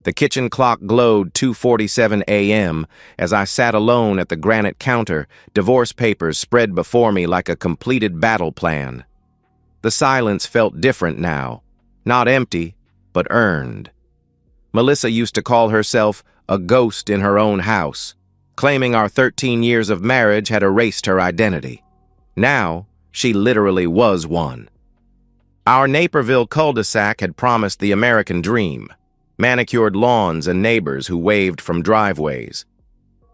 The kitchen clock glowed 2:47 a.m. as I sat alone at the granite counter, divorce papers spread before me like a completed battle plan. The silence felt different now, not empty, but earned. Melissa used to call herself a ghost in her own house, claiming our 13 years of marriage had erased her identity. Now, she literally was one. Our Naperville cul-de-sac had promised the American dream, manicured lawns and neighbors who waved from driveways.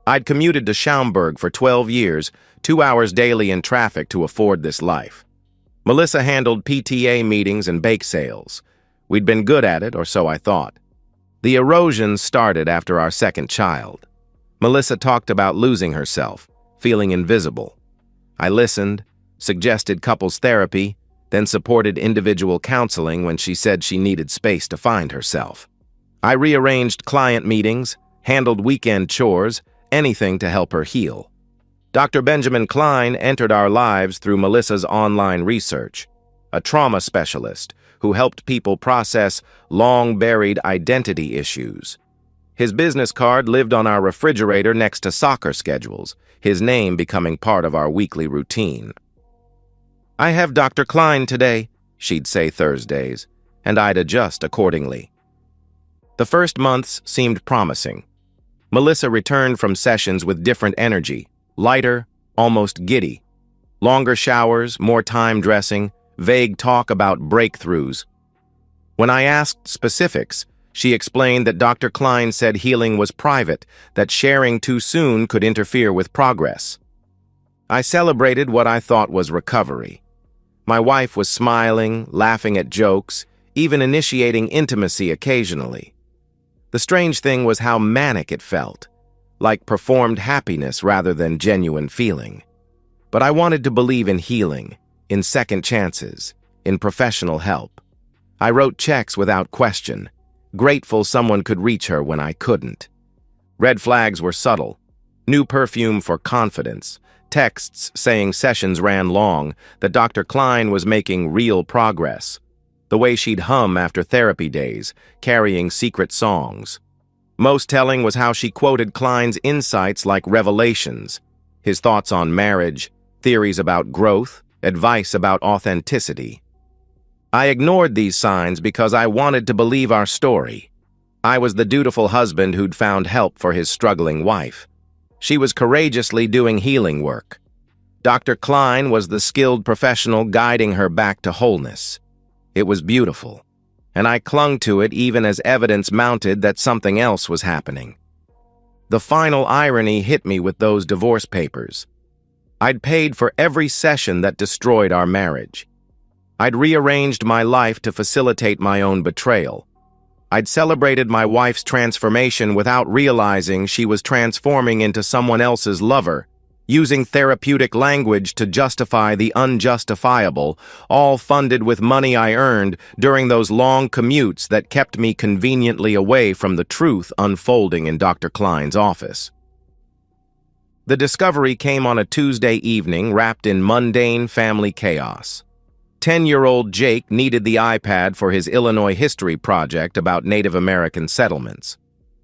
I'd commuted to Schaumburg for 12 years, 2 hours daily in traffic to afford this life. Melissa handled PTA meetings and bake sales. We'd been good at it, or so I thought. The erosion started after our second child. Melissa talked about losing herself, feeling invisible. I listened, suggested couples therapy, then supported individual counseling when she said she needed space to find herself. I rearranged client meetings, handled weekend chores, anything to help her heal. Dr. Benjamin Klein entered our lives through Melissa's online research, a trauma specialist who helped people process long-buried identity issues. His business card lived on our refrigerator next to soccer schedules, his name becoming part of our weekly routine. "I have Dr. Klein today," she'd say Thursdays, and I'd adjust accordingly. The first months seemed promising. Melissa returned from sessions with different energy, lighter, almost giddy. Longer showers, more time dressing, vague talk about breakthroughs. When I asked specifics, she explained that Dr. Klein said healing was private, that sharing too soon could interfere with progress. I celebrated what I thought was recovery. My wife was smiling, laughing at jokes, even initiating intimacy occasionally. The strange thing was how manic it felt, like performed happiness rather than genuine feeling. But I wanted to believe in healing, in second chances, in professional help. I wrote checks without question, grateful someone could reach her when I couldn't. Red flags were subtle. New perfume for confidence, texts saying sessions ran long, that Dr. Klein was making real progress. The way she'd hum after therapy days, carrying secret songs. Most telling was how she quoted Klein's insights like revelations, his thoughts on marriage, theories about growth, advice about authenticity. I ignored these signs because I wanted to believe our story. I was the dutiful husband who'd found help for his struggling wife. She was courageously doing healing work. Dr. Klein was the skilled professional guiding her back to wholeness. It was beautiful, and I clung to it even as evidence mounted that something else was happening. The final irony hit me with those divorce papers. I'd paid for every session that destroyed our marriage. I'd rearranged my life to facilitate my own betrayal. I'd celebrated my wife's transformation without realizing she was transforming into someone else's lover, using therapeutic language to justify the unjustifiable, all funded with money I earned during those long commutes that kept me conveniently away from the truth unfolding in Dr. Klein's office. The discovery came on a Tuesday evening wrapped in mundane family chaos. 10-year-old Jake needed the iPad for his Illinois history project about Native American settlements.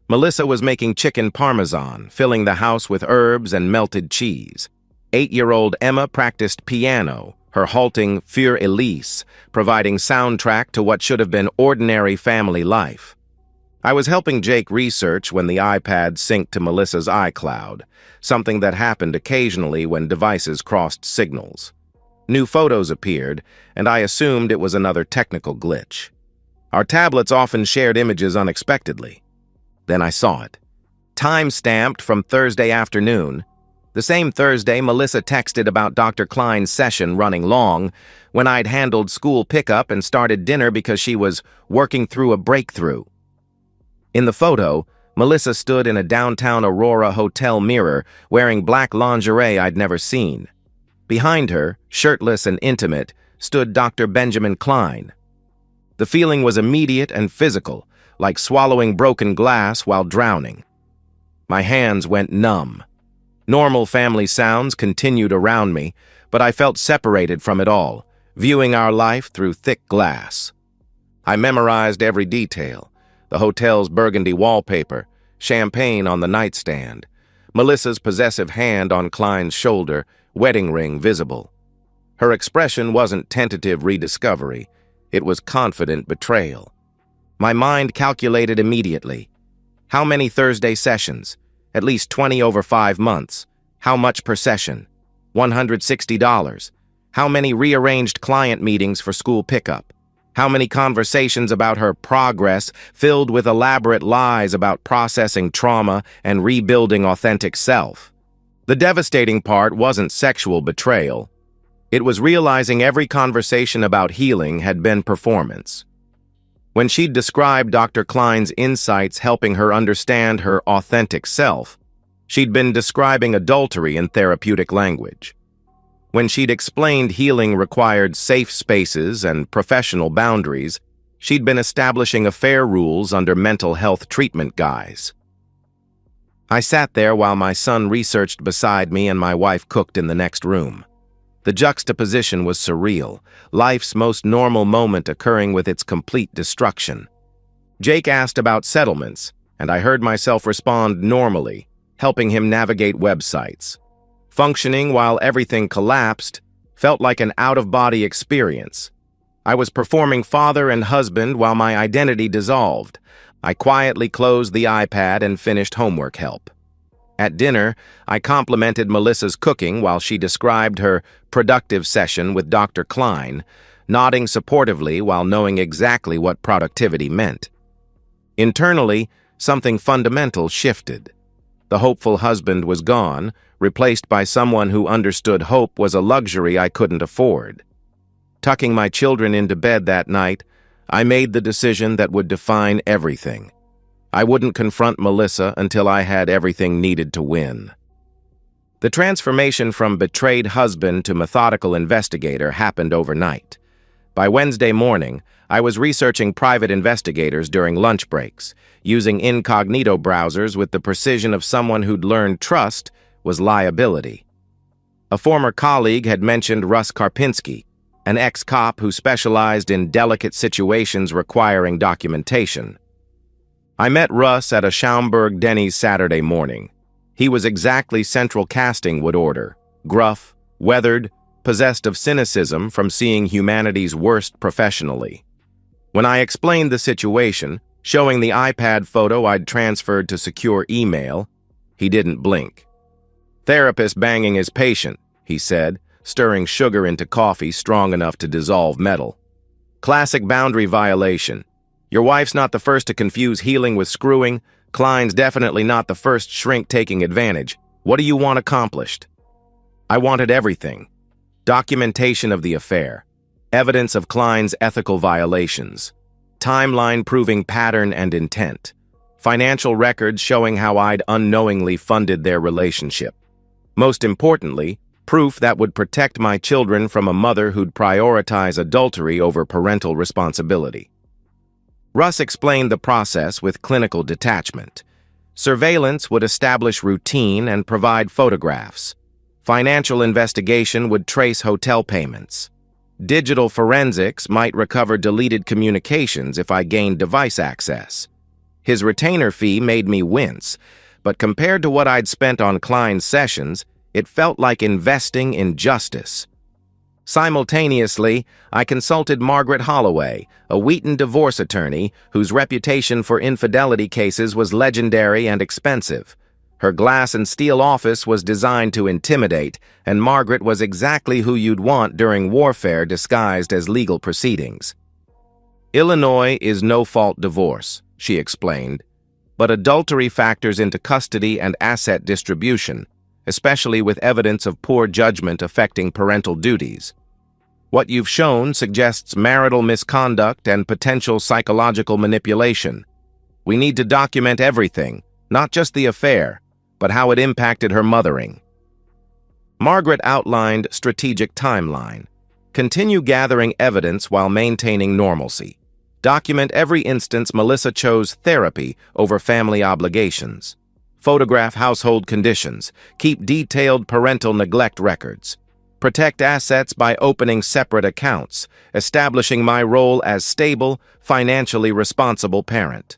Melissa was making chicken parmesan, filling the house with herbs and melted cheese. 8-year-old Emma practiced piano, her halting Für Elise, providing soundtrack to what should have been ordinary family life. I was helping Jake research when the iPad synced to Melissa's iCloud, something that happened occasionally when devices crossed signals. New photos appeared, and I assumed it was another technical glitch. Our tablets often shared images unexpectedly. Then I saw it. Time-stamped from Thursday afternoon. The same Thursday, Melissa texted about Dr. Klein's session running long, when I'd handled school pickup and started dinner because she was working through a breakthrough. In the photo, Melissa stood in a downtown Aurora hotel mirror, wearing black lingerie I'd never seen. Behind her, shirtless and intimate, stood Dr. Benjamin Klein. The feeling was immediate and physical, like swallowing broken glass while drowning. My hands went numb. Normal family sounds continued around me, but I felt separated from it all, viewing our life through thick glass. I memorized every detail: the hotel's burgundy wallpaper, champagne on the nightstand, Melissa's possessive hand on Klein's shoulder, wedding ring visible. Her expression wasn't tentative rediscovery, it was confident betrayal. My mind calculated immediately. How many Thursday sessions? At least 20 over 5 months. How much per session? $160. How many rearranged client meetings for school pickup? How many conversations about her progress filled with elaborate lies about processing trauma and rebuilding authentic self? The devastating part wasn't sexual betrayal. It was realizing every conversation about healing had been performance. When she'd described Dr. Klein's insights helping her understand her authentic self, she'd been describing adultery in therapeutic language. When she'd explained healing required safe spaces and professional boundaries, she'd been establishing affair rules under mental health treatment guise. I sat there while my son researched beside me and my wife cooked in the next room. The juxtaposition was surreal, life's most normal moment occurring with its complete destruction. Jake asked about settlements, and I heard myself respond normally, helping him navigate websites. Functioning while everything collapsed felt like an out-of-body experience. I was performing father and husband while my identity dissolved. I quietly closed the iPad and finished homework help. At dinner, I complimented Melissa's cooking while she described her productive session with Dr. Klein, nodding supportively while knowing exactly what productivity meant. Internally, something fundamental shifted. The hopeful husband was gone, replaced by someone who understood hope was a luxury I couldn't afford. Tucking my children into bed that night, I made the decision that would define everything. I wouldn't confront Melissa until I had everything needed to win. The transformation from betrayed husband to methodical investigator happened overnight. By Wednesday morning, I was researching private investigators during lunch breaks, using incognito browsers with the precision of someone who'd learned trust was liability. A former colleague had mentioned Russ Karpinski, an ex-cop who specialized in delicate situations requiring documentation. I met Russ at a Schaumburg Denny's Saturday morning. He was exactly Central Casting would order, gruff, weathered, possessed of cynicism from seeing humanity's worst professionally. When I explained the situation, showing the iPad photo I'd transferred to secure email, he didn't blink. "Therapist banging his patient," he said, stirring sugar into coffee strong enough to dissolve metal. "Classic boundary violation. Your wife's not the first to confuse healing with screwing. Klein's definitely not the first shrink taking advantage. What do you want accomplished?" I wanted everything. Documentation of the affair, evidence of Klein's ethical violations, timeline proving pattern and intent, financial records showing how I'd unknowingly funded their relationship. Most importantly, proof that would protect my children from a mother who'd prioritize adultery over parental responsibility. Russ explained the process with clinical detachment. Surveillance would establish routine and provide photographs. Financial investigation would trace hotel payments. Digital forensics might recover deleted communications if I gained device access. His retainer fee made me wince, but compared to what I'd spent on Klein's sessions, it felt like investing in justice. Simultaneously, I consulted Margaret Holloway, a Wheaton divorce attorney whose reputation for infidelity cases was legendary and expensive. Her glass and steel office was designed to intimidate, and Margaret was exactly who you'd want during warfare disguised as legal proceedings. "Illinois is no-fault divorce," she explained, "but adultery factors into custody and asset distribution, especially with evidence of poor judgment affecting parental duties. What you've shown suggests marital misconduct and potential psychological manipulation. We need to document everything, not just the affair, but how it impacted her mothering." Margaret outlined strategic timeline. Continue gathering evidence while maintaining normalcy. Document every instance Melissa chose therapy over family obligations. Photograph household conditions. Keep detailed parental neglect records. Protect assets by opening separate accounts, establishing my role as stable, financially responsible parent.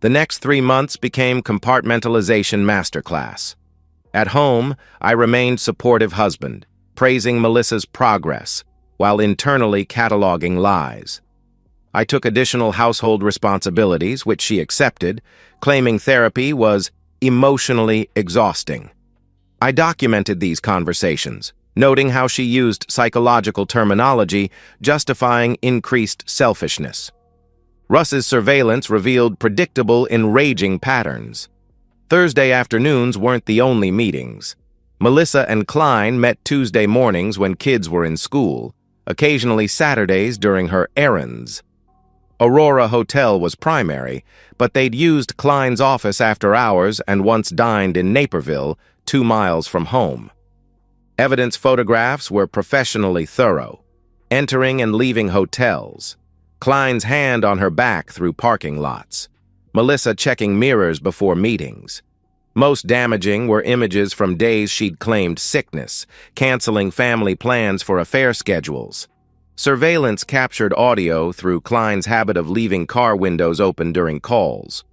The next 3 months became compartmentalization masterclass. At home, I remained supportive husband, praising Melissa's progress, while internally cataloging lies. I took additional household responsibilities, which she accepted, claiming therapy was emotionally exhausting. I documented these conversations, noting how she used psychological terminology, justifying increased selfishness. Russ's surveillance revealed predictable, enraging patterns. Thursday afternoons weren't the only meetings. Melissa and Klein met Tuesday mornings when kids were in school, occasionally Saturdays during her errands. Aurora Hotel was primary, but they'd used Klein's office after hours and once dined in Naperville, 2 miles from home. Evidence photographs were professionally thorough, entering and leaving hotels, Klein's hand on her back through parking lots, Melissa checking mirrors before meetings. Most damaging were images from days she'd claimed sickness, canceling family plans for affair schedules. Surveillance captured audio through Klein's habit of leaving car windows open during calls.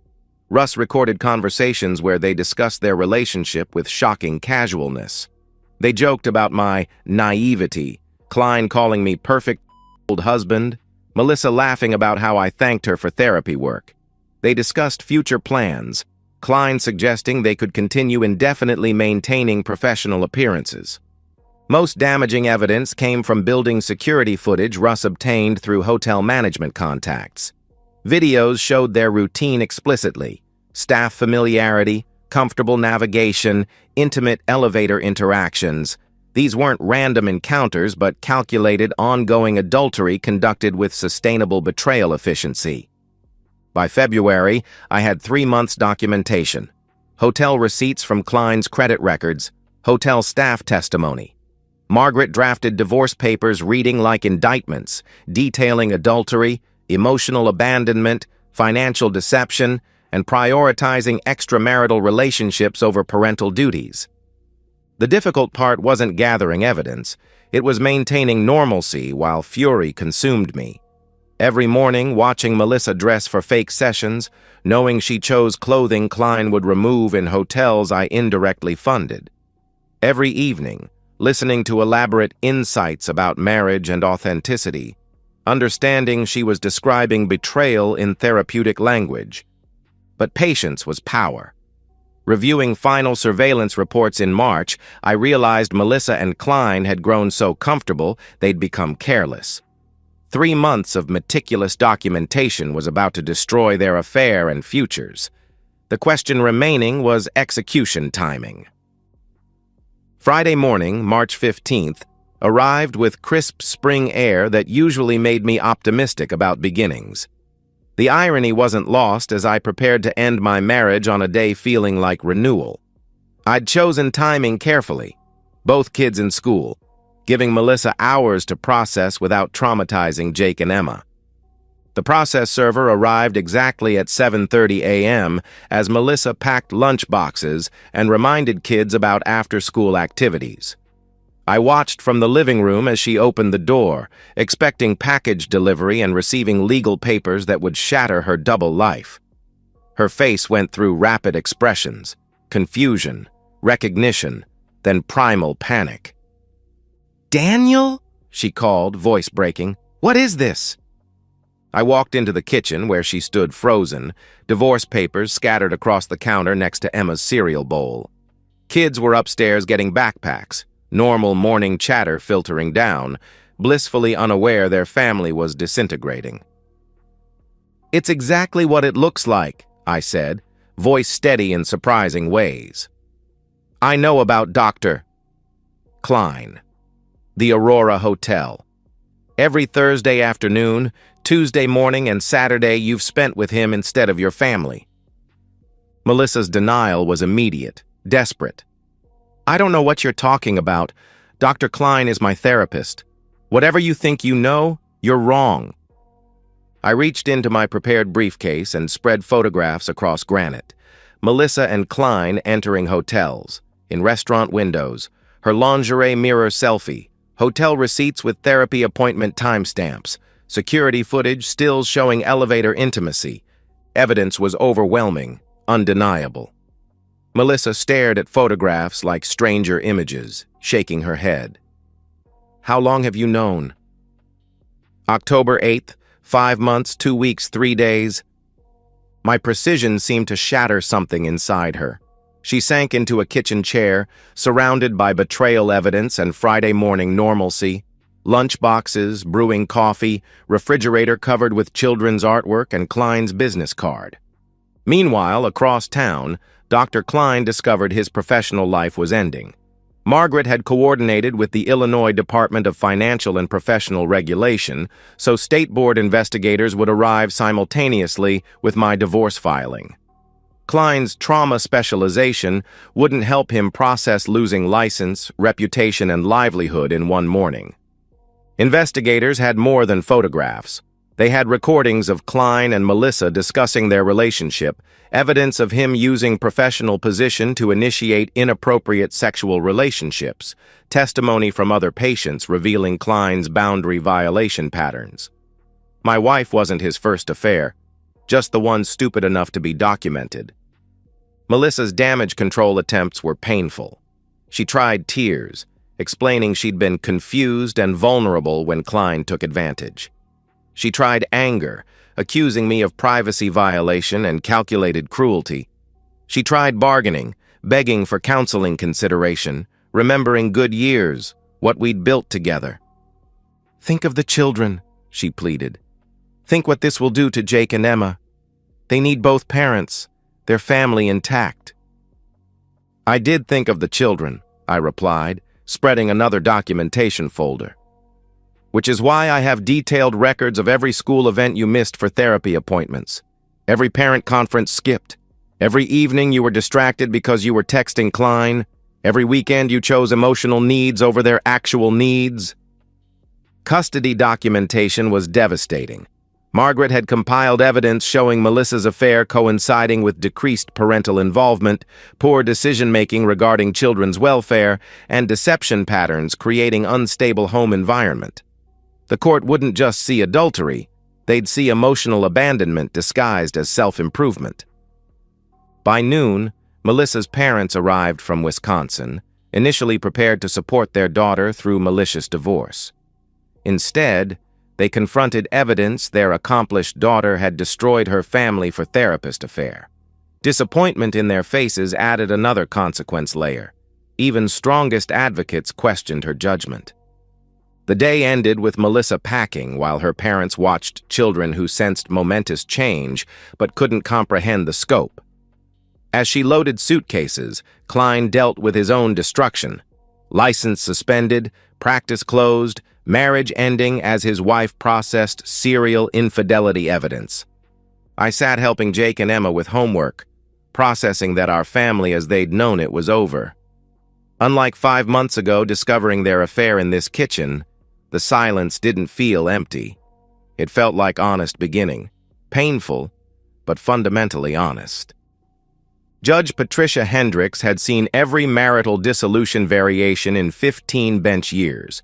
Russ recorded conversations where they discussed their relationship with shocking casualness. They joked about my naivety, Klein calling me perfect old husband, Melissa laughing about how I thanked her for therapy work. They discussed future plans, Klein suggesting they could continue indefinitely maintaining professional appearances. Most damaging evidence came from building security footage Russ obtained through hotel management contacts. Videos showed their routine explicitly: staff familiarity, comfortable navigation, intimate elevator interactions. These weren't random encounters, but calculated, ongoing adultery conducted with sustainable betrayal efficiency. By February, I had 3 months documentation: hotel receipts from Klein's credit records, hotel staff testimony. Margaret drafted divorce papers reading like indictments, detailing adultery, emotional abandonment, financial deception, and prioritizing extramarital relationships over parental duties. The difficult part wasn't gathering evidence, it was maintaining normalcy while fury consumed me. Every morning, watching Melissa dress for fake sessions, knowing she chose clothing Klein would remove in hotels I indirectly funded. Every evening, listening to elaborate insights about marriage and authenticity, understanding she was describing betrayal in therapeutic language. But patience was power. Reviewing final surveillance reports in March, I realized Melissa and Klein had grown so comfortable they'd become careless. 3 months of meticulous documentation was about to destroy their affair and futures. The question remaining was execution timing. Friday morning, March 15th, arrived with crisp spring air that usually made me optimistic about beginnings. The irony wasn't lost as I prepared to end my marriage on a day feeling like renewal. I'd chosen timing carefully, both kids in school, giving Melissa hours to process without traumatizing Jake and Emma. The process server arrived exactly at 7:30 a.m. as Melissa packed lunch boxes and reminded kids about after-school activities. I watched from the living room as she opened the door, expecting package delivery and receiving legal papers that would shatter her double life. Her face went through rapid expressions: confusion, recognition, then primal panic. "Daniel?" she called, voice breaking. "What is this?" I walked into the kitchen where she stood frozen, divorce papers scattered across the counter next to Emma's cereal bowl. Kids were upstairs getting backpacks, normal morning chatter filtering down, blissfully unaware their family was disintegrating. "It's exactly what it looks like," I said, voice steady in surprising ways. "I know about Dr. Klein. The Aurora Hotel. Every Thursday afternoon, Tuesday morning, and Saturday you've spent with him instead of your family." Melissa's denial was immediate, desperate. "I don't know what you're talking about. Dr. Klein is my therapist. Whatever you think you know, you're wrong." I reached into my prepared briefcase and spread photographs across granite. Melissa and Klein entering hotels, in restaurant windows, her lingerie mirror selfie, hotel receipts with therapy appointment timestamps, security footage, stills showing elevator intimacy. Evidence was overwhelming, undeniable. Melissa stared at photographs like stranger images, shaking her head. How long have you known? October 8th, 5 months, 2 weeks, 3 days. My precision seemed to shatter something inside her. She sank into a kitchen chair, surrounded by betrayal evidence and Friday morning normalcy, lunch boxes, brewing coffee, refrigerator covered with children's artwork and Klein's business card. Meanwhile, across town, Dr. Klein discovered his professional life was ending. Margaret had coordinated with the Illinois Department of Financial and Professional Regulation, so state board investigators would arrive simultaneously with my divorce filing. Klein's trauma specialization wouldn't help him process losing license, reputation, and livelihood in one morning. Investigators had more than photographs. They had recordings of Klein and Melissa discussing their relationship, evidence of him using professional position to initiate inappropriate sexual relationships, testimony from other patients revealing Klein's boundary violation patterns. My wife wasn't his first affair, just the one stupid enough to be documented. Melissa's damage control attempts were painful. She tried tears, explaining she'd been confused and vulnerable when Klein took advantage. She tried anger, accusing me of privacy violation and calculated cruelty. She tried bargaining, begging for counseling consideration, remembering good years, what we'd built together. Think of the children, she pleaded. Think what this will do to Jake and Emma. They need both parents, their family intact. I did think of the children, I replied, spreading another documentation folder. Which is why I have detailed records of every school event you missed for therapy appointments, every parent conference skipped, every evening you were distracted because you were texting Klein, every weekend you chose emotional needs over their actual needs. Custody documentation was devastating. Margaret had compiled evidence showing Melissa's affair coinciding with decreased parental involvement, poor decision-making regarding children's welfare, and deception patterns creating unstable home environment. The court wouldn't just see adultery, they'd see emotional abandonment disguised as self-improvement. By noon, Melissa's parents arrived from Wisconsin, initially prepared to support their daughter through malicious divorce. Instead, they confronted evidence their accomplished daughter had destroyed her family for therapist affair. Disappointment in their faces added another consequence layer. Even strongest advocates questioned her judgment. The day ended with Melissa packing while her parents watched children who sensed momentous change but couldn't comprehend the scope. As she loaded suitcases, Klein dealt with his own destruction. License suspended, practice closed, marriage ending as his wife processed serial infidelity evidence. I sat helping Jake and Emma with homework, processing that our family as they'd known it was over. Unlike 5 months ago discovering their affair in this kitchen, the silence didn't feel empty. It felt like honest beginning. Painful, but fundamentally honest. Judge Patricia Hendricks had seen every marital dissolution variation in 15 bench years,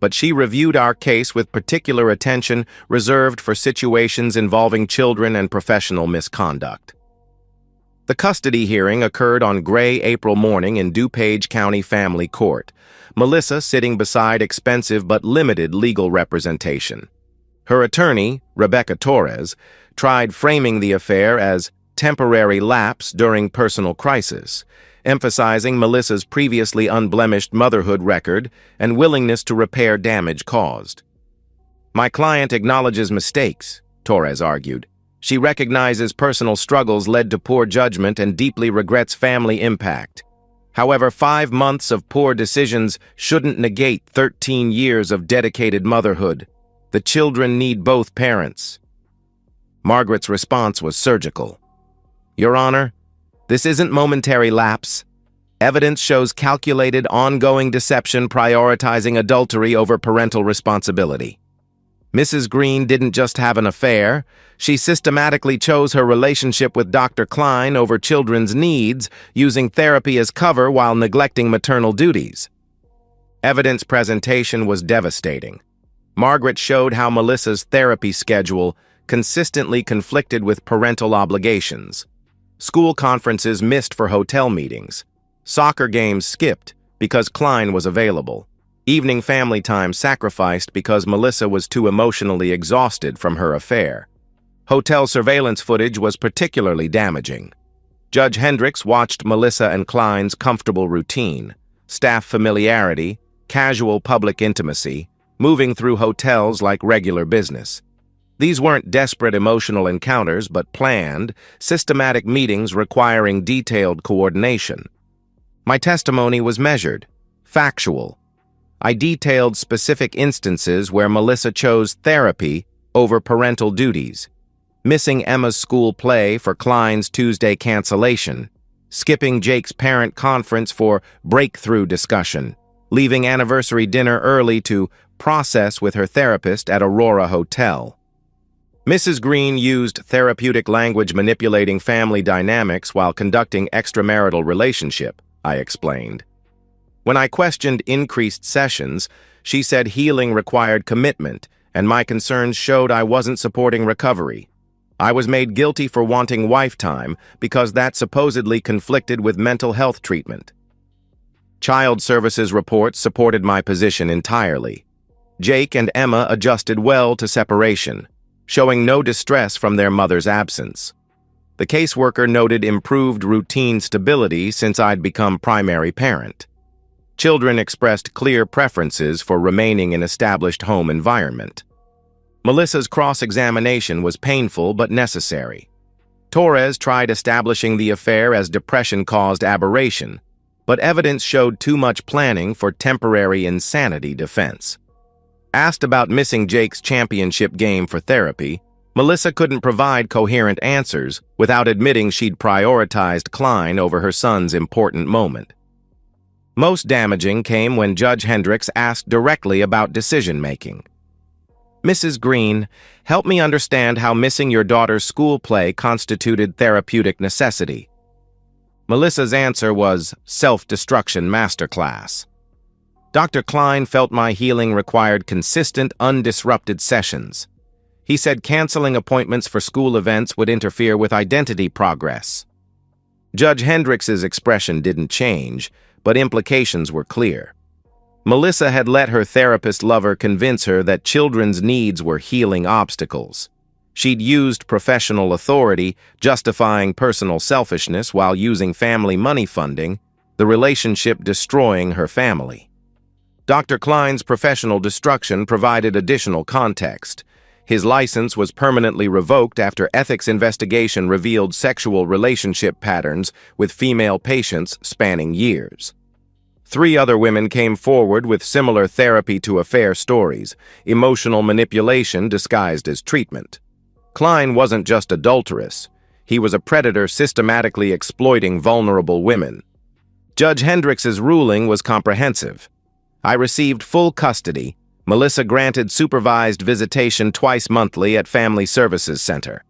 but she reviewed our case with particular attention reserved for situations involving children and professional misconduct. The custody hearing occurred on gray April morning in DuPage County Family Court, Melissa sitting beside expensive but limited legal representation. Her attorney, Rebecca Torres, tried framing the affair as temporary lapse during personal crisis, emphasizing Melissa's previously unblemished motherhood record and willingness to repair damage caused. My client acknowledges mistakes, Torres argued. She recognizes personal struggles led to poor judgment and deeply regrets family impact. However, 5 months of poor decisions shouldn't negate 13 years of dedicated motherhood. The children need both parents. Margaret's response was surgical. Your Honor, this isn't momentary lapse. Evidence shows calculated, ongoing deception prioritizing adultery over parental responsibility. Mrs. Green didn't just have an affair. She systematically chose her relationship with Dr. Klein over children's needs, using therapy as cover while neglecting maternal duties. Evidence presentation was devastating. Margaret showed how Melissa's therapy schedule consistently conflicted with parental obligations. School conferences missed for hotel meetings. Soccer games skipped because Klein was available. Evening family time sacrificed because Melissa was too emotionally exhausted from her affair. Hotel surveillance footage was particularly damaging. Judge Hendricks watched Melissa and Klein's comfortable routine, staff familiarity, casual public intimacy, moving through hotels like regular business. These weren't desperate emotional encounters, but planned, systematic meetings requiring detailed coordination. My testimony was measured, factual. I detailed specific instances where Melissa chose therapy over parental duties, missing Emma's school play for Klein's Tuesday cancellation, skipping Jake's parent conference for breakthrough discussion, leaving anniversary dinner early to process with her therapist at Aurora Hotel. Mrs. Green used therapeutic language manipulating family dynamics while conducting extramarital relationship, I explained. When I questioned increased sessions, she said healing required commitment, and my concerns showed I wasn't supporting recovery. I was made guilty for wanting wife time because that supposedly conflicted with mental health treatment. Child Services reports supported my position entirely. Jake and Emma adjusted well to separation, showing no distress from their mother's absence. The caseworker noted improved routine stability since I'd become primary parent. Children expressed clear preferences for remaining in established home environment. Melissa's cross-examination was painful but necessary. Torres tried establishing the affair as depression-caused aberration, but evidence showed too much planning for temporary insanity defense. Asked about missing Jake's championship game for therapy, Melissa couldn't provide coherent answers without admitting she'd prioritized Klein over her son's important moment. Most damaging came when Judge Hendricks asked directly about decision-making. Mrs. Green, help me understand how missing your daughter's school play constituted therapeutic necessity. Melissa's answer was self-destruction masterclass. Dr. Klein felt my healing required consistent, undisrupted sessions. He said canceling appointments for school events would interfere with identity progress. Judge Hendricks's expression didn't change, but implications were clear. Melissa had let her therapist lover convince her that children's needs were healing obstacles. She'd used professional authority, justifying personal selfishness while using family money funding, the relationship destroying her family. Dr. Klein's professional destruction provided additional context. His license was permanently revoked after ethics investigation revealed sexual relationship patterns with female patients spanning years. 3 other women came forward with similar therapy-to-affair stories, emotional manipulation disguised as treatment. Klein wasn't just adulterous. He was a predator systematically exploiting vulnerable women. Judge Hendricks's ruling was comprehensive. I received full custody. Melissa granted supervised visitation twice monthly at Family Services Center.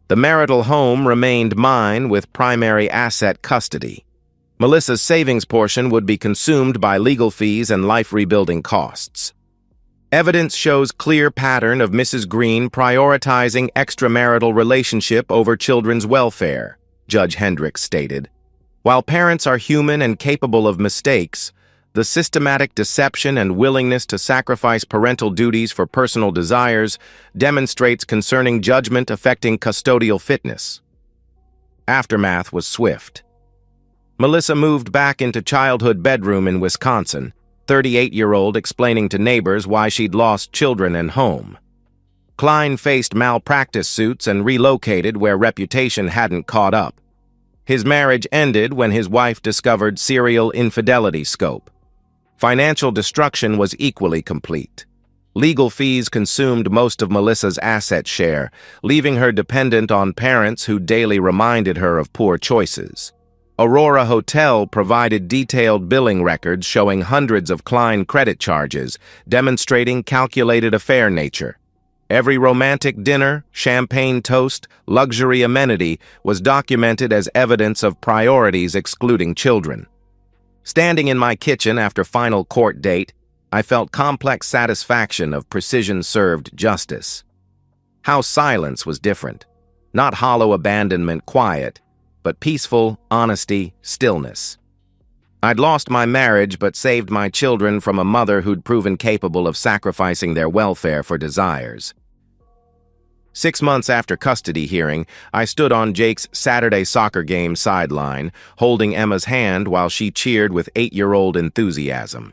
The marital home remained mine with primary asset custody. Melissa's savings portion would be consumed by legal fees and life rebuilding costs. Evidence shows clear pattern of Mrs. Green prioritizing extramarital relationship over children's welfare, Judge Hendricks stated. While parents are human and capable of mistakes, the systematic deception and willingness to sacrifice parental duties for personal desires demonstrates concerning judgment affecting custodial fitness. Aftermath was swift. Melissa moved back into childhood bedroom in Wisconsin, 38-year-old explaining to neighbors why she'd lost children and home. Klein faced malpractice suits and relocated where reputation hadn't caught up. His marriage ended when his wife discovered serial infidelity scope. Financial destruction was equally complete. Legal fees consumed most of Melissa's asset share, leaving her dependent on parents who daily reminded her of poor choices. Aurora Hotel provided detailed billing records showing hundreds of Klein credit charges, demonstrating calculated affair nature. Every romantic dinner, champagne toast, luxury amenity was documented as evidence of priorities excluding children. Standing in my kitchen after final court date, I felt complex satisfaction of precision-served justice. House silence was different. Not hollow abandonment, quiet, but peaceful honesty, stillness. I'd lost my marriage but saved my children from a mother who'd proven capable of sacrificing their welfare for desires. 6 months after custody hearing, I stood on Jake's Saturday soccer game sideline, holding Emma's hand while she cheered with 8-year-old enthusiasm.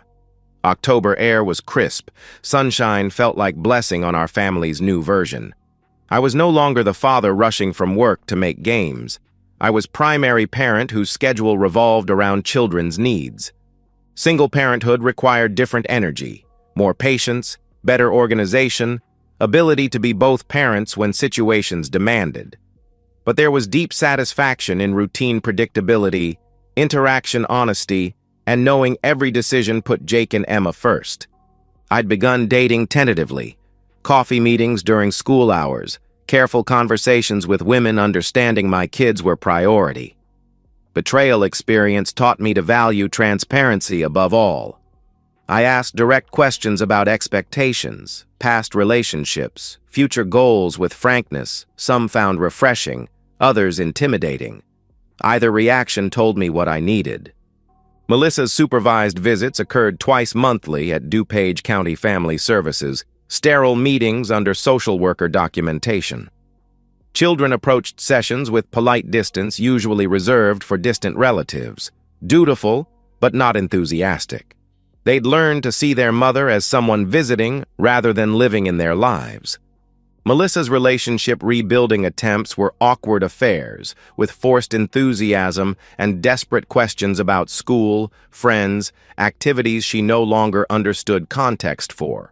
October air was crisp. Sunshine felt like blessing on our family's new version. I was no longer the father rushing from work to make games. I was primary parent whose schedule revolved around children's needs. Single parenthood required different energy, more patience, better organization, ability to be both parents when situations demanded. But there was deep satisfaction in routine predictability, interaction honesty, and knowing every decision put Jake and Emma first. I'd begun dating tentatively, coffee meetings during school hours, careful conversations with women understanding my kids were priority. Betrayal experience taught me to value transparency above all. I asked direct questions about expectations, past relationships, future goals with frankness. Some found refreshing, others intimidating. Either reaction told me what I needed. Melissa's supervised visits occurred twice monthly at DuPage County Family Services, sterile meetings under social worker documentation. Children approached sessions with polite distance usually reserved for distant relatives, dutiful but not enthusiastic. They'd learned to see their mother as someone visiting rather than living in their lives. Melissa's relationship rebuilding attempts were awkward affairs, with forced enthusiasm and desperate questions about school, friends, activities she no longer understood context for.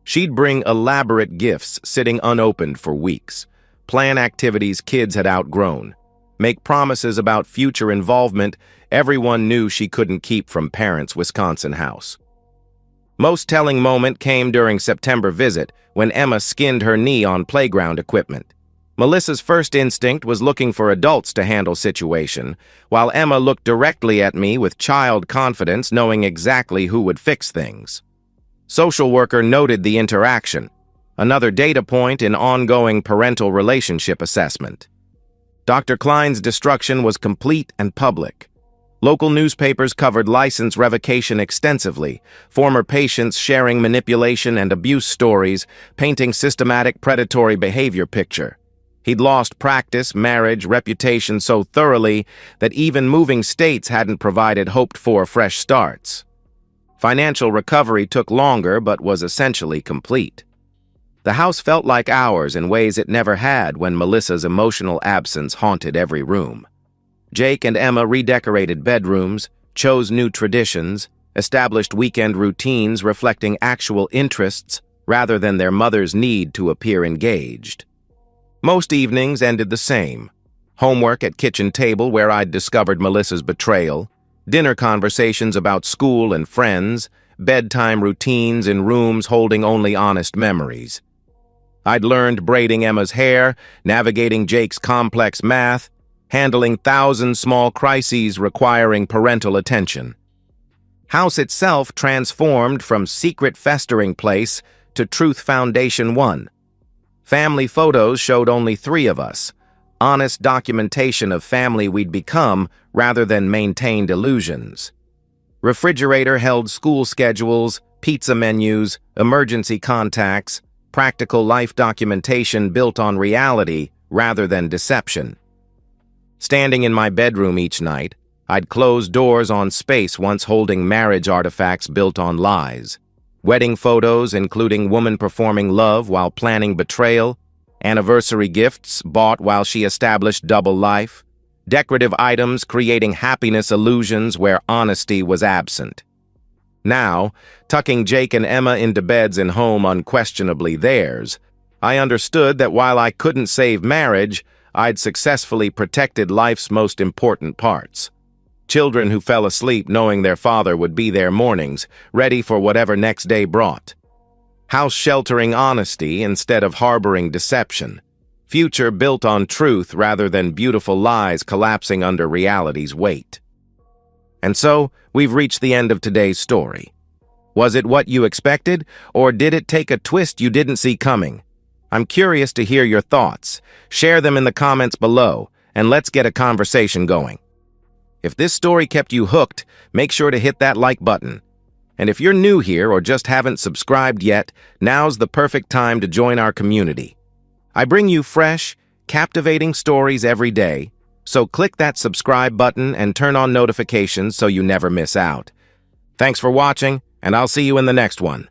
She'd bring elaborate gifts sitting unopened for weeks, plan activities kids had outgrown, make promises about future involvement everyone knew she couldn't keep from parents' Wisconsin house. Most telling moment came during September visit when Emma skinned her knee on playground equipment. Melissa's first instinct was looking for adults to handle situation, while Emma looked directly at me with child confidence, knowing exactly who would fix things. Social worker noted the interaction, another data point in ongoing parental relationship assessment. Dr. Klein's destruction was complete and public. Local newspapers covered license revocation extensively, former patients sharing manipulation and abuse stories, painting systematic predatory behavior picture. He'd lost practice, marriage, reputation so thoroughly that even moving states hadn't provided hoped-for fresh starts. Financial recovery took longer but was essentially complete. The house felt like ours in ways it never had when Melissa's emotional absence haunted every room. Jake and Emma redecorated bedrooms, chose new traditions, established weekend routines reflecting actual interests rather than their mother's need to appear engaged. Most evenings ended the same. Homework at kitchen table where I'd discovered Melissa's betrayal, dinner conversations about school and friends, bedtime routines in rooms holding only honest memories. I'd learned braiding Emma's hair, navigating Jake's complex math, handling 1,000 small crises requiring parental attention. House itself transformed from secret festering place to Truth Foundation 1. Family photos showed only 3 of us, honest documentation of family we'd become rather than maintained illusions. Refrigerator held school schedules, pizza menus, emergency contacts, practical life documentation built on reality rather than deception. Standing in my bedroom each night, I'd close doors on space once holding marriage artifacts built on lies. Wedding photos including woman performing love while planning betrayal, anniversary gifts bought while she established double life, decorative items creating happiness illusions where honesty was absent. Now, tucking Jake and Emma into beds and home unquestionably theirs, I understood that while I couldn't save marriage, I'd successfully protected life's most important parts. Children who fell asleep knowing their father would be there mornings, ready for whatever next day brought. House sheltering honesty instead of harboring deception. Future built on truth rather than beautiful lies collapsing under reality's weight. And so, we've reached the end of today's story. Was it what you expected, or did it take a twist you didn't see coming? I'm curious to hear your thoughts. Share them in the comments below, and let's get a conversation going. If this story kept you hooked, make sure to hit that like button. And if you're new here or just haven't subscribed yet, now's the perfect time to join our community. I bring you fresh, captivating stories every day, so click that subscribe button and turn on notifications so you never miss out. Thanks for watching, and I'll see you in the next one.